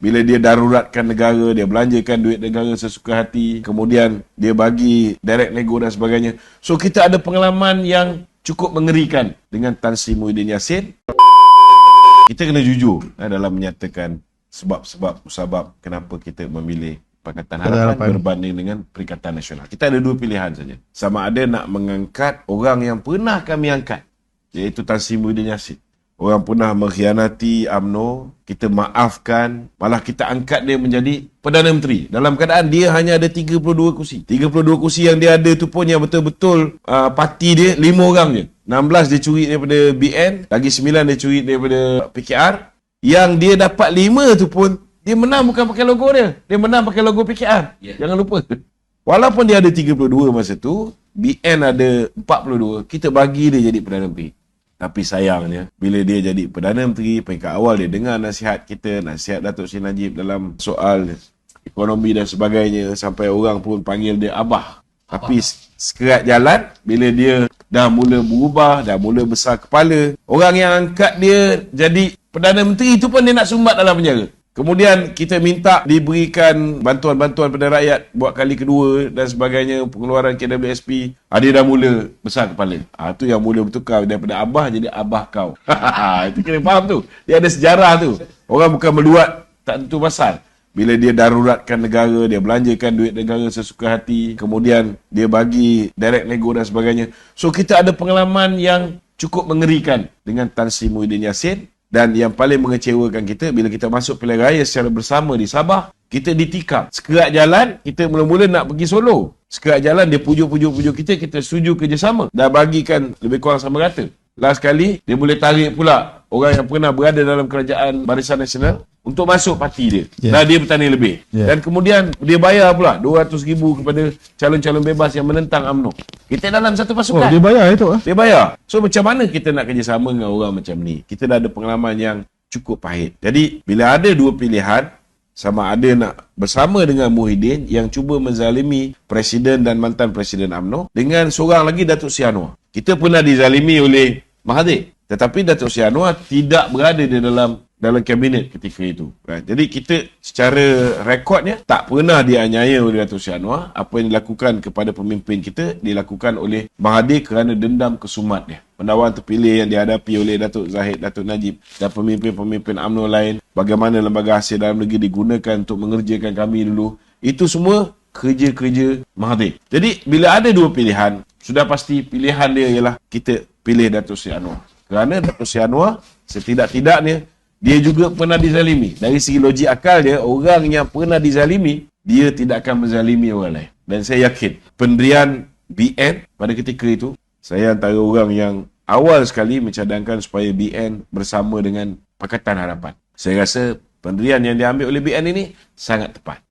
bila dia daruratkan negara, dia belanjakan duit negara sesuka hati, kemudian dia bagi direct nego dan sebagainya. So kita ada pengalaman yang cukup mengerikan dengan Tan Sri Muhyiddin Yassin. Kita kena jujur dalam menyatakan sebab-sebab musabab kenapa kita memilih Pakatan Harapan berbanding dengan Perikatan Nasional. Kita ada dua pilihan saja. Sama ada nak mengangkat orang yang pernah kami angkat, iaitu Tan Sri Muhyiddin Yassin. Orang pernah mengkhianati UMNO, kita maafkan, malah kita angkat dia menjadi Perdana Menteri. Dalam keadaan dia hanya ada 32 kursi. 32 kursi yang dia ada tu pun yang betul-betul parti dia 5 orang je. 16 dia curi daripada BN, lagi 9 dia curi daripada PKR. Yang dia dapat 5 tu pun, dia menang bukan pakai logo dia. Dia menang pakai logo PKR. Jangan lupa. Walaupun dia ada 32 masa tu, BN ada 42, kita bagi dia jadi Perdana Menteri. Tapi sayangnya, bila dia jadi Perdana Menteri, peringkat awal dia dengar nasihat kita, nasihat Datuk Seri Najib dalam soal ekonomi dan sebagainya, sampai orang pun panggil dia Abah. Tapi sekerat jalan, bila dia dah mula berubah, dah mula besar kepala, orang yang angkat dia jadi Perdana Menteri itu pun dia nak sumbat dalam penjara. Kemudian kita minta diberikan bantuan-bantuan pada rakyat buat kali kedua dan sebagainya, pengeluaran KWSP. Dia dah mula besar kepala. Itu yang mula bertukar daripada Abah jadi Abah kau. Itu kena faham tu. Dia ada sejarah tu. Orang bukan meluat tak tentu pasal. Bila dia daruratkan negara, dia belanjakan duit negara sesuka hati, kemudian dia bagi direct nego dan sebagainya. So kita ada pengalaman yang cukup mengerikan dengan Tan Sri Muhyiddin Yassin. Dan yang paling mengecewakan kita, bila kita masuk pilihan raya secara bersama di Sabah, kita ditikam. Sekerat jalan, kita mula-mula nak pergi Solo. Sekerat jalan, dia pujuk kita setuju kerjasama. Dah bagikan lebih kurang sama rata. Last kali, dia boleh tarik pula orang yang pernah berada dalam kerajaan Barisan Nasional untuk masuk parti dia. Dan dia bertanding lebih. Dan kemudian, dia bayar pula RM200,000 kepada calon-calon bebas yang menentang UMNO. Kita dalam satu pasukan. Dia bayar itu? Dia bayar. So macam mana kita nak kerjasama dengan orang macam ni? Kita dah ada pengalaman yang cukup pahit. Jadi bila ada dua pilihan, sama ada nak bersama dengan Muhyiddin yang cuba menzalimi Presiden dan mantan Presiden UMNO, dengan seorang lagi Datuk Seri Anwar. Kita pernah dizalimi oleh Mahathir. Tetapi Datuk Seri Anwar tidak berada di dalam kabinet ketika itu. Jadi kita secara rekodnya tak pernah dianiaya oleh Datuk Seri Anwar. Apa yang dilakukan kepada pemimpin kita dilakukan oleh Mahathir kerana dendam kesumat dia. Pendawan terpilih yang dihadapi oleh Datuk Zahid, Datuk Najib dan pemimpin-pemimpin UMNO lain, bagaimana lembaga hasil dalam negeri digunakan untuk mengerjakan kami dulu, itu semua kerja-kerja Mahathir. Jadi bila ada dua pilihan, sudah pasti pilihan dia ialah kita pilih Datuk Seri Anwar. Kerana Datuk Seri Anwar setidak-tidaknya dia juga pernah dizalimi. Dari segi logik akal dia, orang yang pernah dizalimi, dia tidak akan menzalimi orang lain. Dan saya yakin, pendirian BN pada ketika itu, saya antara orang yang awal sekali mencadangkan supaya BN bersama dengan Pakatan Harapan. Saya rasa pendirian yang diambil oleh BN ini sangat tepat.